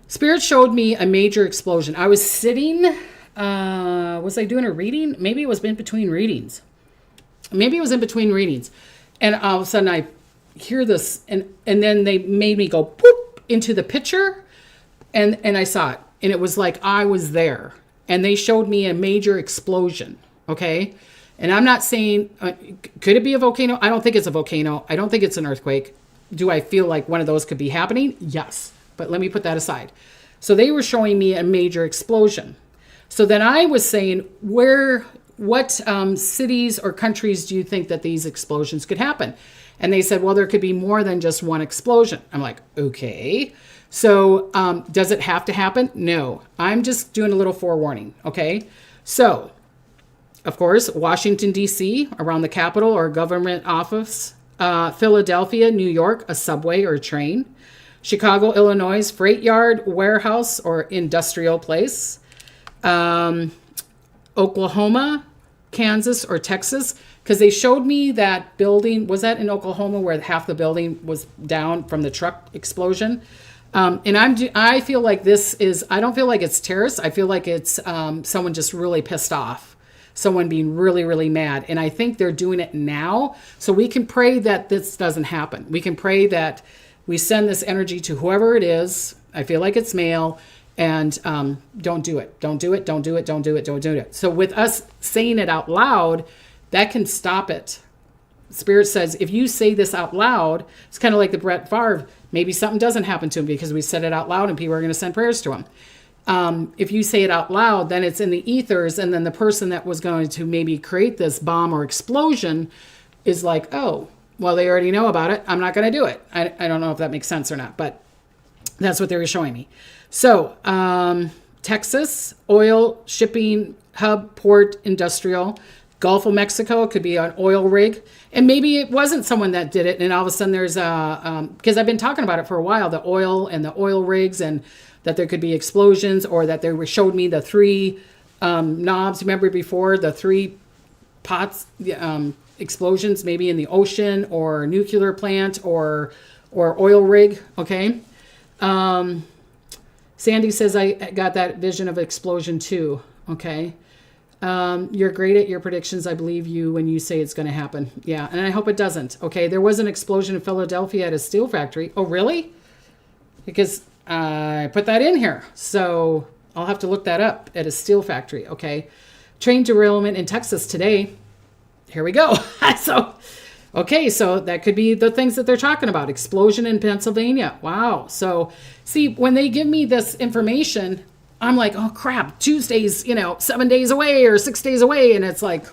Spirit showed me a major explosion. I was sitting, was I doing a reading? Maybe it was in between readings. And all of a sudden I hear this, and then they made me go poop into the picture, and I saw it, and it was like I was there, and they showed me a major explosion. Okay. And I'm not saying, could it be a volcano? I don't think it's a volcano. I don't think it's an earthquake. Do I feel like one of those could be happening? Yes. But let me put that aside. So they were showing me a major explosion. So then I was saying, what cities or countries do you think that these explosions could happen? And they said, well, there could be more than just one explosion. I'm like, okay. So does it have to happen? No. I'm just doing a little forewarning. Okay. So, of course, Washington, D.C., around the Capitol or government office. Philadelphia, New York, a subway or a train. Chicago, Illinois, freight yard, warehouse, or industrial place. Oklahoma, Kansas, or Texas, because they showed me that building. Was that in Oklahoma where half the building was down from the truck explosion? And I feel like this is, I don't feel like it's terrorists. I feel like it's someone just really pissed off. Someone being really, really mad. And I think they're doing it now. So we can pray that this doesn't happen. We can pray that we send this energy to whoever it is. I feel like it's male. And don't do it. Don't do it. Don't do it. Don't do it. Don't do it. So with us saying it out loud, that can stop it. Spirit says, if you say this out loud, it's kind of like the Brett Favre. Maybe something doesn't happen to him because we said it out loud and people are going to send prayers to him. If you say it out loud, then it's in the ethers. And then the person that was going to maybe create this bomb or explosion is like, oh, well, they already know about it. I'm not going to do it. I don't know if that makes sense or not, but that's what they were showing me. So Texas, oil, shipping, hub, port, industrial. Gulf of Mexico, it could be an oil rig. And maybe it wasn't someone that did it. And all of a sudden there's because I've been talking about it for a while, the oil and the oil rigs, and that there could be explosions, or that they showed me the three knobs. Remember before, the three pots, explosions, maybe in the ocean or nuclear plant or oil rig. Okay. Sandy says, I got that vision of explosion too. Okay. You're great at your predictions. I believe you when you say it's going to happen. Yeah. And I hope it doesn't. Okay. There was an explosion in Philadelphia at a steel factory. Oh, really? Because I put that in here. So I'll have to look that up, at a steel factory. Okay. Train derailment in Texas today. Here we go. Okay. So that could be the things that they're talking about. Explosion in Pennsylvania. Wow. So see, when they give me this information, I'm like, oh crap, Tuesday's, 7 days away or 6 days away. And it's like,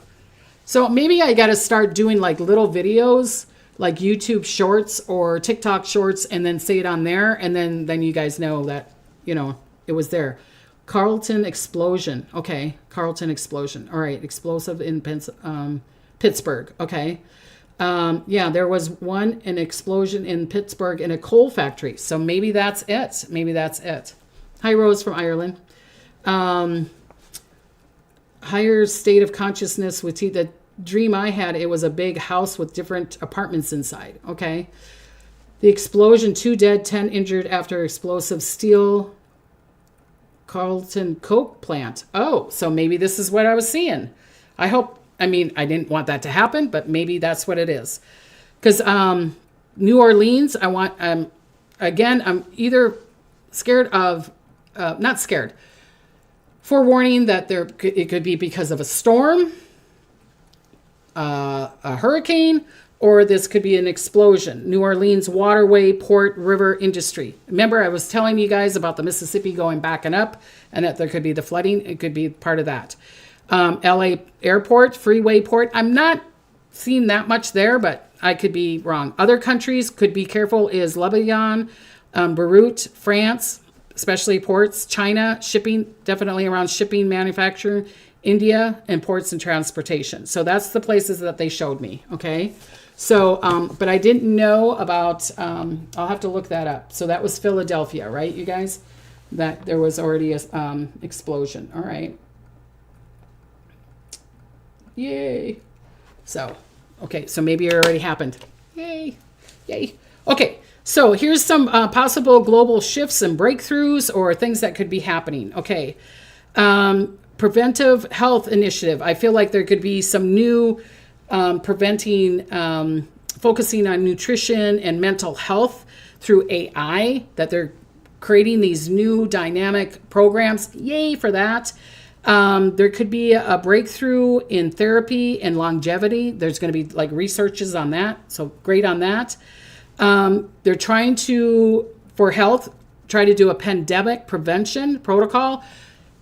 so maybe I got to start doing like little videos, like YouTube shorts or TikTok shorts, and then say it on there. And then you guys know that, it was there. Carlton explosion. Okay. Carlton explosion. All right. Explosive in Pittsburgh. Okay. Yeah, there was an explosion in Pittsburgh in a coal factory. So maybe that's it. Hi, Rose from Ireland. Higher state of consciousness with the dream I had, it was a big house with different apartments inside. Okay. The explosion, 2 dead, 10 injured after explosive steel Carlton Coke plant. Oh, so maybe this is what I was seeing. I didn't want that to happen, but maybe that's what it is. Because New Orleans, I'm either scared of, not scared, forewarning that it could be because of a storm, a hurricane, or this could be an explosion. New Orleans waterway, port, river industry. Remember, I was telling you guys about the Mississippi going back and up, and that there could be the flooding. It could be part of that. LA airport, freeway port. I'm not seeing that much there, but I could be wrong. Other countries could be careful is Lebanon, Beirut, France, especially ports, China, shipping, definitely around shipping, manufacturing, India, and ports and transportation. So that's the places that they showed me. Okay. So, but I didn't know about, I'll have to look that up. So that was Philadelphia, right, you guys? That there was already a explosion. All right. Yay. So, okay. So maybe it already happened. Yay. Okay. So here's some possible global shifts and breakthroughs or things that could be happening. Okay. Preventive health initiative. I feel like there could be some new focusing on nutrition and mental health through AI, that they're creating these new dynamic programs. Yay for that. There could be a breakthrough in therapy and longevity. There's going to be like researches on that. So great on that. They're trying to, for health, try to do a pandemic prevention protocol,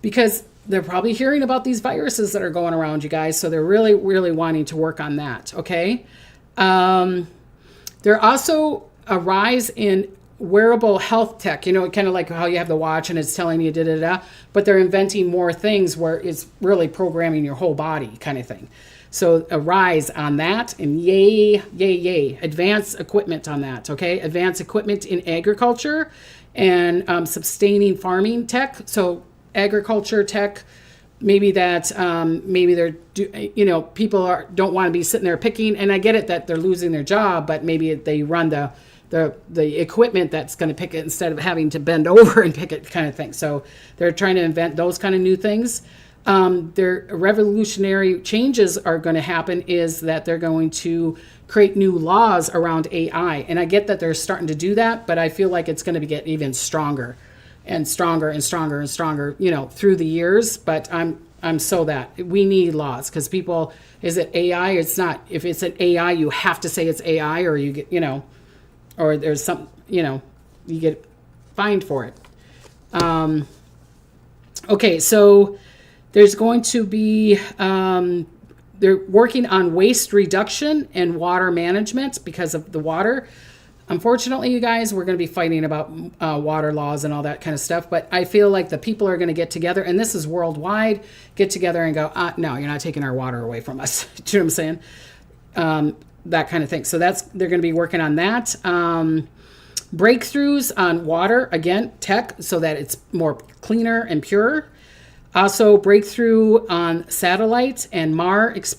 because they're probably hearing about these viruses that are going around, you guys. So they're really, really wanting to work on that. Okay. There also a rise in wearable health tech, kind of like how you have the watch and it's telling you da-da-da, but they're inventing more things where it's really programming your whole body kind of thing. So a rise on that, and yay, yay, yay. Advanced equipment on that, okay? Advanced equipment in agriculture and sustaining farming tech. So agriculture tech, maybe that, maybe they're, people don't want to be sitting there picking, and I get it that they're losing their job, but maybe they run the equipment that's going to pick it instead of having to bend over and pick it kind of thing. So they're trying to invent those kind of new things. Their revolutionary changes are going to happen is that they're going to create new laws around AI. And I get that they're starting to do that, but I feel like it's going to get even stronger and stronger and stronger and stronger, through the years. But I'm so that we need laws, because people, is it AI? It's not. If it's an AI, you have to say it's AI, or you get, or there's some, you get fined for it. Okay, so there's going to be, they're working on waste reduction and water management because of the water. Unfortunately, you guys, we're going to be fighting about water laws and all that kind of stuff. But I feel like the people are going to get together, and this is worldwide, get together and go, no, you're not taking our water away from us. Do you know what I'm saying? That kind of thing. So they're going to be working on that. Breakthroughs on water, again, tech, so that it's more cleaner and pure. Also, breakthrough on satellite and Mars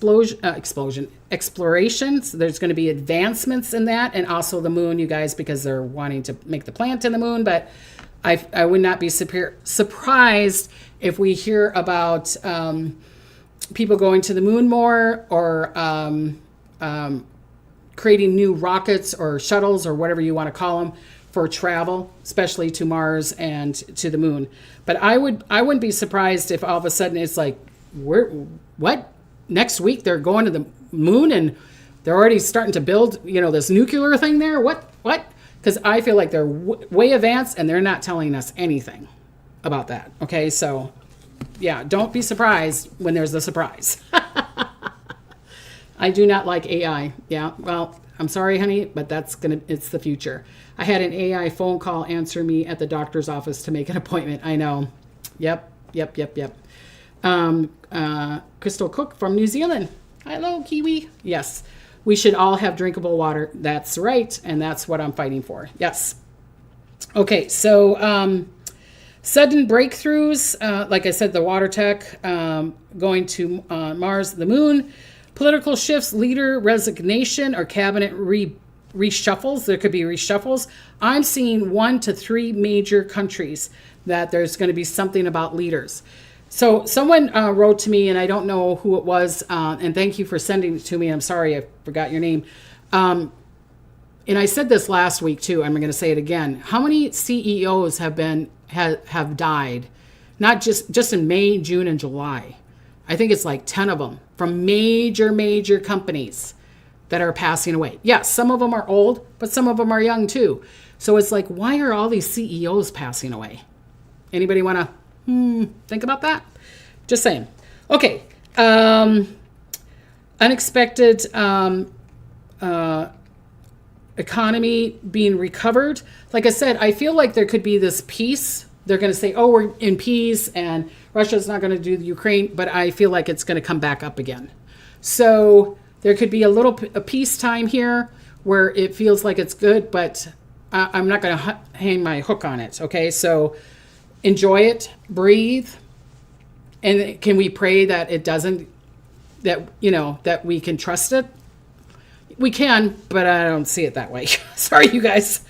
explorations. There's going to be advancements in that, and also the moon, you guys, because they're wanting to make the plant in the moon. But I would not be surprised if we hear about people going to the moon more, or creating new rockets or shuttles or whatever you want to call them for travel, especially to Mars and to the moon. But I wouldn't be surprised if all of a sudden it's like, what? Next week they're going to the moon and they're already starting to build, this nuclear thing there. What? Because I feel like they're way advanced and they're not telling us anything about that. Okay, so yeah, don't be surprised when there's a surprise. I do not like AI. Yeah, well, I'm sorry, honey, but it's the future. I had an AI phone call answer me at the doctor's office to make an appointment. I know. Yep. Crystal Cook from New Zealand. Hello, Kiwi. Yes, we should all have drinkable water. That's right, and that's what I'm fighting for. Yes. Okay, so sudden breakthroughs, like I said, the water tech, going to Mars, the moon. Political shifts, leader resignation, or cabinet reshuffles. There could be reshuffles. I'm seeing 1 to 3 major countries that there's going to be something about leaders. So someone wrote to me, and I don't know who it was, and thank you for sending it to me. I'm sorry, I forgot your name. And I said this last week too. I'm going to say it again. How many CEOs have died? Not just in May, June, and July. I think it's like 10 of them from major companies that are passing away. Yes, some of them are old, but some of them are young too. So it's like, why are all these CEOs passing away? Anybody want to think about that? Just saying. Okay. Unexpected economy being recovered. Like I said, I feel like there could be this peace. They're going to say, oh, we're in peace and Russia's not going to do the Ukraine, but I feel like it's going to come back up again. So there could be a peace time here where it feels like it's good, but I'm not going to hang my hook on it. Okay, so enjoy it, breathe, and can we pray that it doesn't, that we can trust it? We can, but I don't see it that way. Sorry, you guys.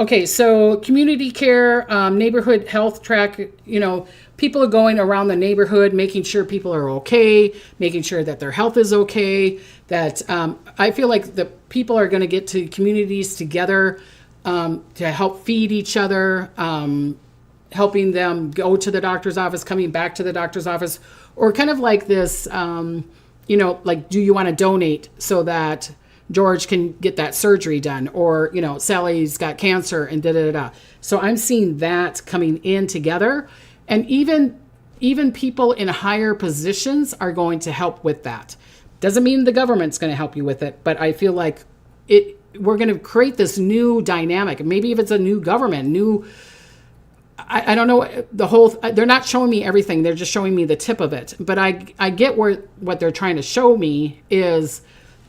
Okay, so community care, neighborhood health track, people are going around the neighborhood, making sure people are okay, making sure that their health is okay, that I feel like the people are going to get to communities together to help feed each other, helping them go to the doctor's office, coming back to the doctor's office, or kind of like this, like, do you want to donate so that George can get that surgery done, or, Sally's got cancer and da-da-da-da. So I'm seeing that coming in together. And even people in higher positions are going to help with that. Doesn't mean the government's going to help you with it, but I feel like we're going to create this new dynamic. Maybe if it's a new government, I don't know the whole, they're not showing me everything. They're just showing me the tip of it. But I get what they're trying to show me is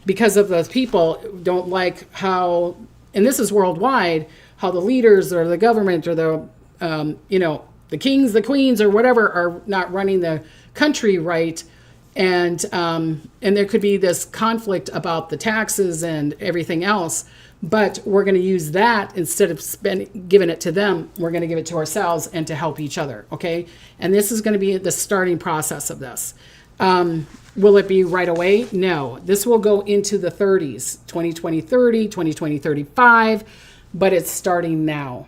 because of those people don't like how, and this is worldwide, how the leaders or the government or the, the kings, the queens or whatever are not running the country right. And there could be this conflict about the taxes and everything else. But we're going to use that instead of giving it to them. We're going to give it to ourselves and to help each other. Okay. And this is going to be the starting process of this. Will it be right away? No. This will go into the 30s, 2020, 30, 2020, 35, but it's starting now.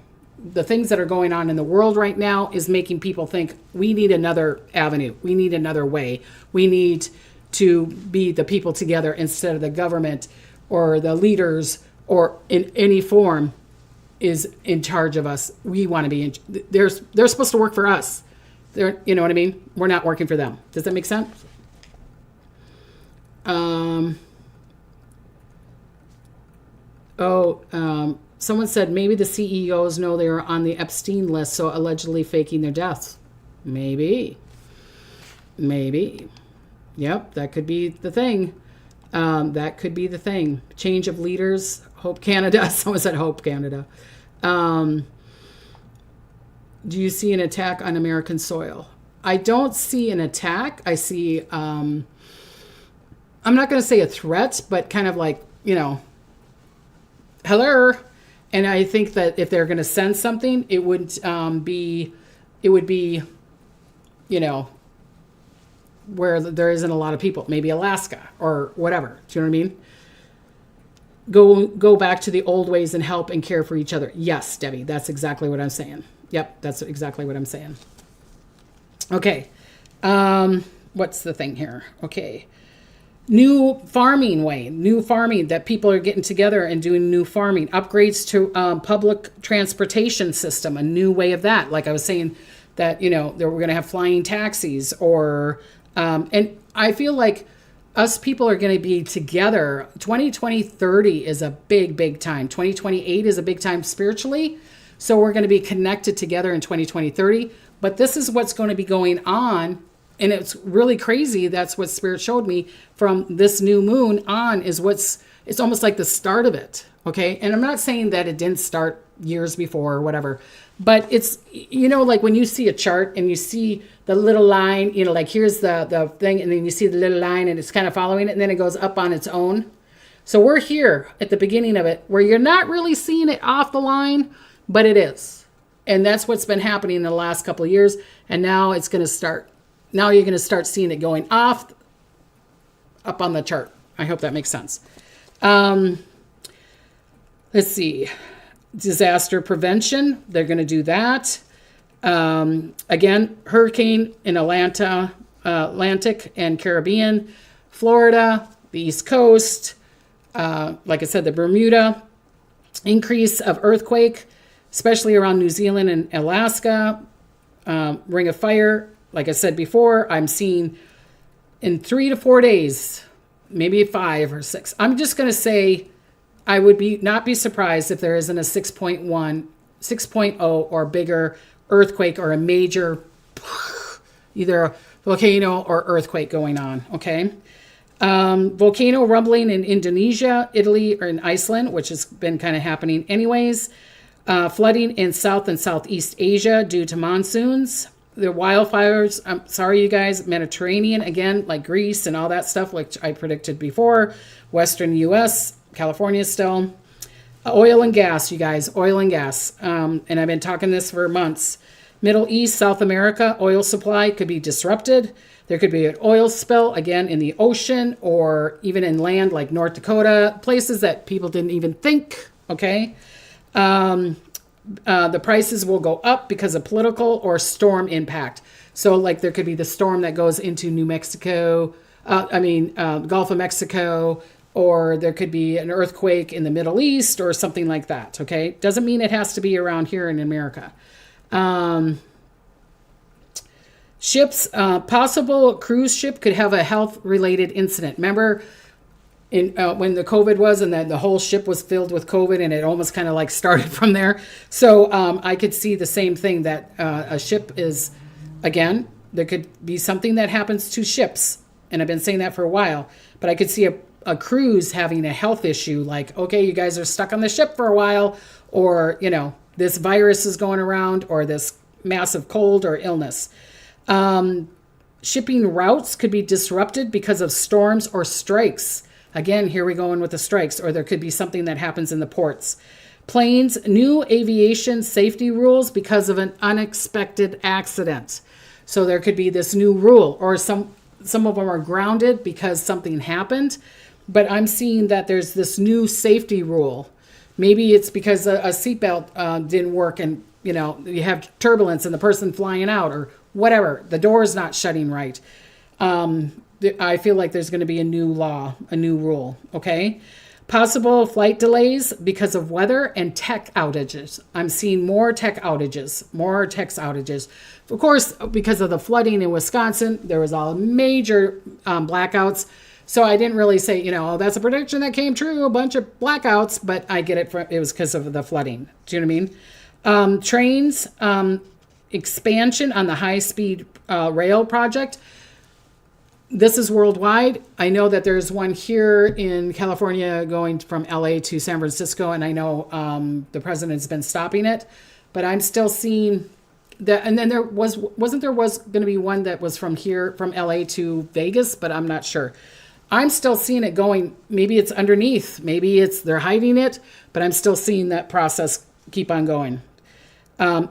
The things that are going on in the world right now is making people think we need another avenue. We need another way. We need to be the people together instead of the government or the leaders or in any form is in charge of us. We want to be they're supposed to work for us. You know what I mean? We're not working for them. Does that make sense? Someone said maybe the CEOs know they are on the Epstein list, so allegedly faking their deaths. Maybe. Yep, that could be the thing. Change of leaders. Hope Canada. Someone said Hope Canada. Do you see an attack on American soil? I don't see an attack. I see, I'm not going to say a threat, but kind of like, hello. And I think that if they're going to send something, it would be, where there isn't a lot of people, maybe Alaska or whatever. Do you know what I mean? Go back to the old ways and help and care for each other. Yes, Debbie, that's exactly what I'm saying. Yep, that's exactly what I'm saying. Okay. What's the thing here? Okay. New farming that people are getting together and doing new farming, upgrades to public transportation system, a new way of that. Like I was saying that, that we're going to have flying taxis or, and I feel like us people are going to be together. 2020, 30 is a big, big time. 2028 is a big time spiritually. So we're going to be connected together in 2020, 30. But this is what's going to be going on. And it's really crazy. That's what Spirit showed me from this new moon on it's almost like the start of it. Okay. And I'm not saying that it didn't start years before or whatever, but it's, like when you see a chart and you see the little line, like here's the thing, and then you see the little line and it's kind of following it and then it goes up on its own. So we're here at the beginning of it where you're not really seeing it off the line, but it is. And that's what's been happening in the last couple of years. And now it's going to start. Now you're going to start seeing it going up on the chart. I hope that makes sense. Let's see. Disaster prevention. They're going to do that. Again, hurricane in Atlantic and Caribbean, Florida, the East Coast. Like I said, the Bermuda. Increase of earthquake, especially around New Zealand and Alaska. Ring of fire. Like I said before, I'm seeing in 3 to 4 days, maybe 5 or 6. I'm just going to say I would not be surprised if there isn't a 6.1, 6.0 or bigger earthquake or a major either a volcano or earthquake going on. Okay. Volcano rumbling in Indonesia, Italy, or in Iceland, which has been kind of happening anyways. Flooding in South and Southeast Asia due to monsoons. The wildfires, I'm sorry, you guys, Mediterranean, again, like Greece and all that stuff, like I predicted before. Western U.S., California still. Oil and gas, you guys, oil and gas. And I've been talking this for months. Middle East, South America, oil supply could be disrupted. There could be an oil spill, again, in the ocean or even in land like North Dakota, places that people didn't even think, okay? The prices will go up because of political or storm impact. So like there could be the storm that goes into New Mexico, Gulf of Mexico, or there could be an earthquake in the Middle East or something like that. Okay. Doesn't mean it has to be around here in America. Ships, possible cruise ship could have a health related incident. Remember, in when the COVID was, and then the whole ship was filled with COVID, and it almost kind of like started from there. So I could see the same thing, that a ship is, again, there could be something that happens to ships, and I've been saying that for a while, but I could see a cruise having a health issue, like, okay, you guys are stuck on the ship for a while, or, you know, this virus is going around, or this massive cold or illness. Shipping routes could be disrupted because of storms or strikes. Again, here we go in with the strikes, or there could be something that happens in the ports. Planes, new aviation safety rules because of an unexpected accident. So there could be this new rule, or some of them are grounded because something happened. But I'm seeing that there's this new safety rule. Maybe it's because a seatbelt didn't work, and you know, you have turbulence and the person flying out, or whatever. The door is not shutting right. I feel like there's going to be a new law, a new rule. Okay. Possible flight delays because of weather and tech outages. I'm seeing more tech outages. Of course, because of the flooding in Wisconsin, there was all major blackouts. So I didn't really say, you know, oh, that's a prediction that came true, a bunch of blackouts, but I get it. It was because of the flooding. Do you know what I mean? Trains, expansion on the high-speed rail project. This is worldwide. I know that there's one here in California going from LA to San Francisco, and I know the president's been stopping it, but I'm still seeing that. And then there was going to be one that was from here, from LA to Vegas, but I'm not sure. I'm still seeing it going. Maybe it's underneath. Maybe they're hiding it, but I'm still seeing that process keep on going.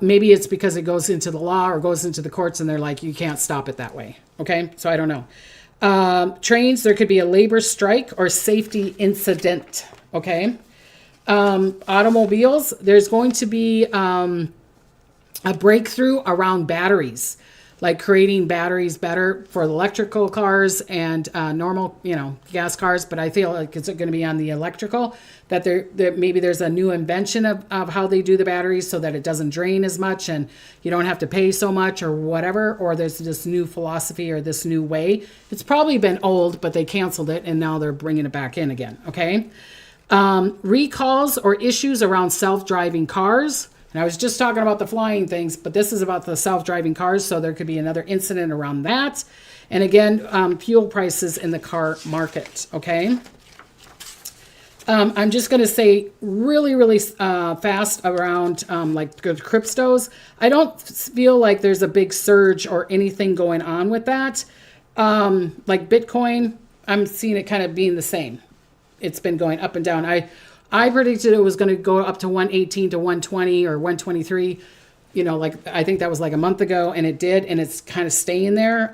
Maybe it's because it goes into the law or goes into the courts, and they're like, you can't stop it that way. Okay, so I don't know. Trains, there could be a labor strike or safety incident. Okay. Automobiles, there's going to be a breakthrough around batteries, like creating batteries better for electrical cars and normal, gas cars. But I feel like it's going to be on the electrical, that maybe there's a new invention of how they do the batteries so that it doesn't drain as much and you don't have to pay so much or whatever, or there's this new philosophy or this new way. It's probably been old, but they canceled it and now they're bringing it back in again. Okay. Recalls or issues around self-driving cars. And I was just talking about the flying things, but this is about the self-driving cars. So there could be another incident around that. And again, fuel prices in the car market. Okay. I'm just going to say really, really fast around like the cryptos. I don't feel like there's a big surge or anything going on with that. Like Bitcoin, I'm seeing it kind of being the same. It's been going up and down. I predicted it was going to go up to 118 to 120 or 123. Like I think that was like a month ago, and it did, and it's kind of staying there.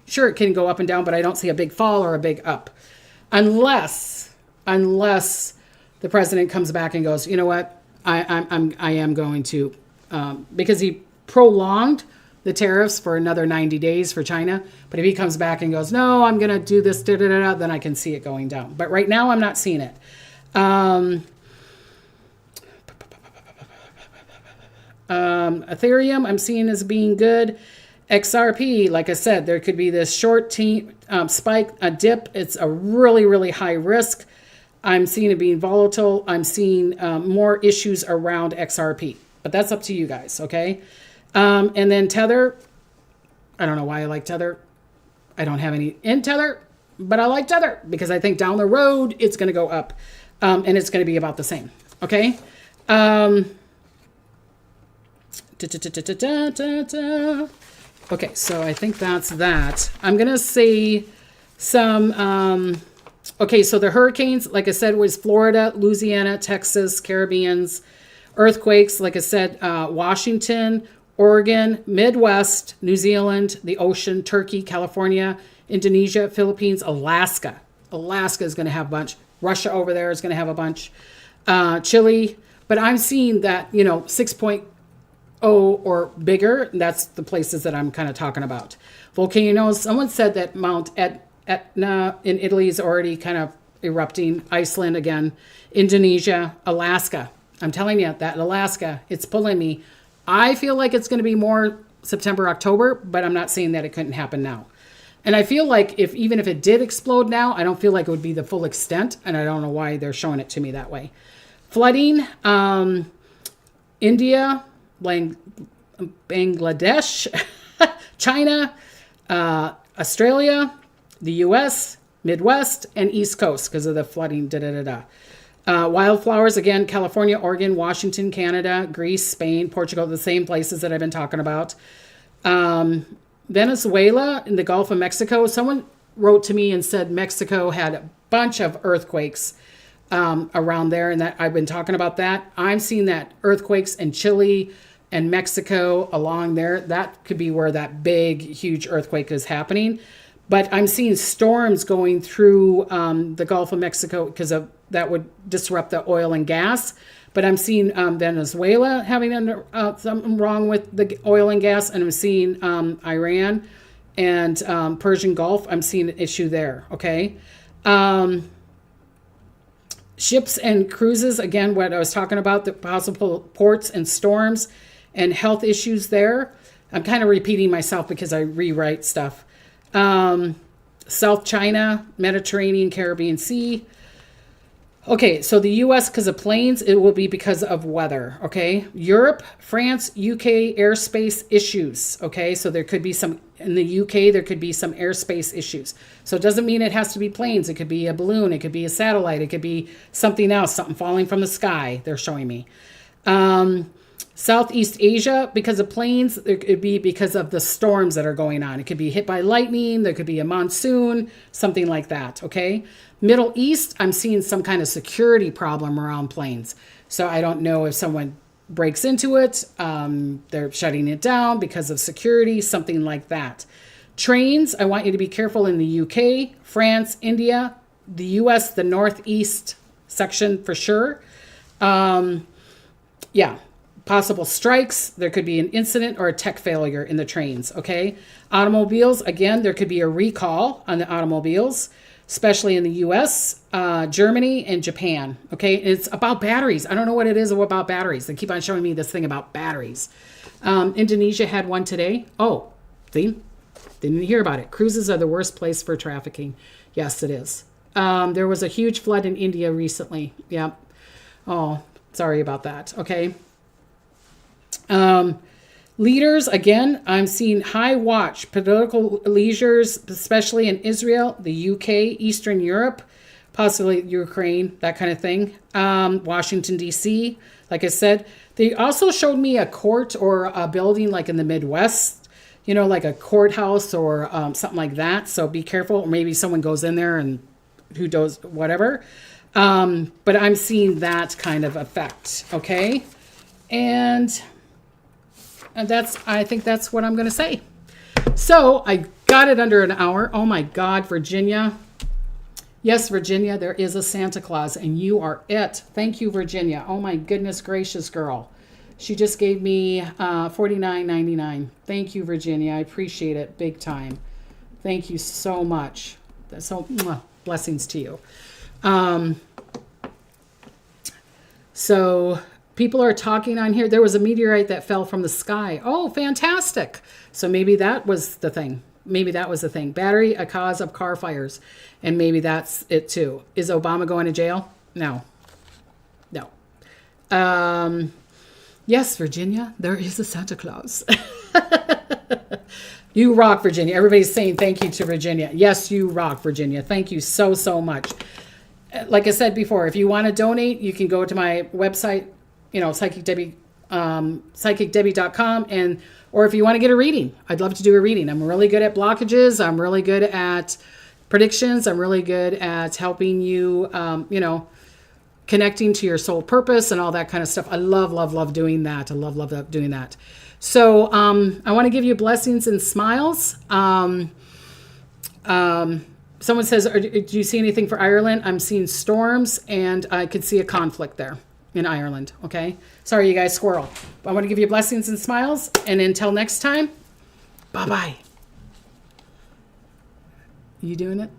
Sure, it can go up and down, but I don't see a big fall or a big up, unless the president comes back and goes, you know what, I am going to, because he prolonged the tariffs for another 90 days for China. But if he comes back and goes, no, I'm going to do this, then I can see it going down. But right now I'm not seeing it. Ethereum, I'm seeing as being good. XRP, like I said, there could be this short spike, a dip. It's a really, really high risk. I'm seeing it being volatile. I'm seeing more issues around XRP, but that's up to you guys. Okay. And then Tether, I don't know why I like Tether. I don't have any in Tether, but I like Tether because I think down the road it's going to go up, and it's going to be about the same. Okay. Okay, so I think that's that. I'm going to say some, okay, so the hurricanes, like I said, was Florida, Louisiana, Texas, Caribbeans. Earthquakes, like I said, Washington, Oregon, Midwest, New Zealand, the ocean, Turkey, California, Indonesia, Philippines, Alaska. Alaska is going to have a bunch. Russia over there is going to have a bunch. Chile. But I'm seeing that, 6.0 or bigger. That's the places that I'm kind of talking about. Volcanoes. Someone said that Mount Etna in Italy is already kind of erupting. Iceland again. Indonesia. Alaska. I'm telling you that Alaska, it's pulling me. I feel like it's going to be more September, October, but I'm not saying that it couldn't happen now. And I feel like even if it did explode now, I don't feel like it would be the full extent, and I don't know why they're showing it to me that way. Flooding, India, Bangladesh, China, Australia, the U.S., Midwest, and East Coast because of the flooding. Wildflowers, again, California, Oregon, Washington, Canada, Greece, Spain, Portugal, the same places that I've been talking about. Venezuela in the Gulf of Mexico. Someone wrote to me and said Mexico had a bunch of earthquakes around there, and that I've been talking about that. I'm seeing that earthquakes in Chile and Mexico along there. That could be where that big, huge earthquake is happening. But I'm seeing storms going through the Gulf of Mexico because of that would disrupt the oil and gas. But I'm seeing Venezuela having something wrong with the oil and gas, and I'm seeing Iran and Persian Gulf. I'm seeing an issue there. Okay. Ships and cruises, again, what I was talking about, the possible ports and storms and health issues there. I'm kind of repeating myself because I rewrite stuff. South China, Mediterranean, Caribbean Sea. Okay, so the U.S., because of planes, it will be because of weather, okay? Europe, France, UK, airspace issues, okay? So there could be some, in the UK, there could be some airspace issues. So it doesn't mean it has to be planes. It could be a balloon. It could be a satellite. It could be something else, something falling from the sky, they're showing me. Southeast Asia, because of planes, it could be because of the storms that are going on. It could be hit by lightning. There could be a monsoon, something like that, okay? Middle East, I'm seeing some kind of security problem around planes. So I don't know if someone breaks into it. They're shutting it down because of security, something like that. Trains, I want you to be careful in the UK, France, India, the US, the Northeast section for sure. Yeah. Possible strikes. There could be an incident or a tech failure in the trains, okay? Automobiles, again, there could be a recall on the automobiles, especially in the U.S., Germany, and Japan, okay? It's about batteries. I don't know what it is about batteries. They keep on showing me this thing about batteries. Indonesia had one today. Oh, see? Didn't hear about it. Cruises are the worst place for trafficking. Yes, it is. There was a huge flood in India recently. Yep. Oh, sorry about that, okay? Leaders, again, I'm seeing high watch, political leaders, especially in Israel, the UK, Eastern Europe, possibly Ukraine, that kind of thing. Washington, D.C., like I said. They also showed me a court or a building like in the Midwest, you know, like a courthouse or something like that. So be careful. Or maybe someone goes in there and who does whatever. But I'm seeing that kind of effect, okay? And I think that's what I'm going to say. So I got it under an hour. Oh my God, Virginia. Yes, Virginia, there is a Santa Claus and you are it. Thank you, Virginia. Oh my goodness gracious, girl. She just gave me $49.99. Thank you, Virginia. I appreciate it big time. Thank you so much. So blessings to you. So people are talking on here. There was a meteorite that fell from the sky. Oh, fantastic. So maybe that was the thing. Maybe that was the thing. Battery, a cause of car fires. And maybe that's it too. Is Obama going to jail? No. No. Yes, Virginia, there is a Santa Claus. You rock, Virginia. Everybody's saying thank you to Virginia. Yes, you rock, Virginia. Thank you so, so much. Like I said before, if you want to donate, you can go to my website, you know, psychicdebbie.com, or if you want to get a reading, I'd love to do a reading. I'm really good at blockages. I'm really good at predictions. I'm really good at helping you, you know, connecting to your soul purpose and all that kind of stuff. I love, love, love doing that. I love, love doing that. So I want to give you blessings and smiles. Someone says, do you see anything for Ireland? I'm seeing storms, and I could see a conflict there in Ireland, okay? Sorry, you guys, squirrel. I want to give you blessings and smiles, and until next time, bye-bye. You doing it?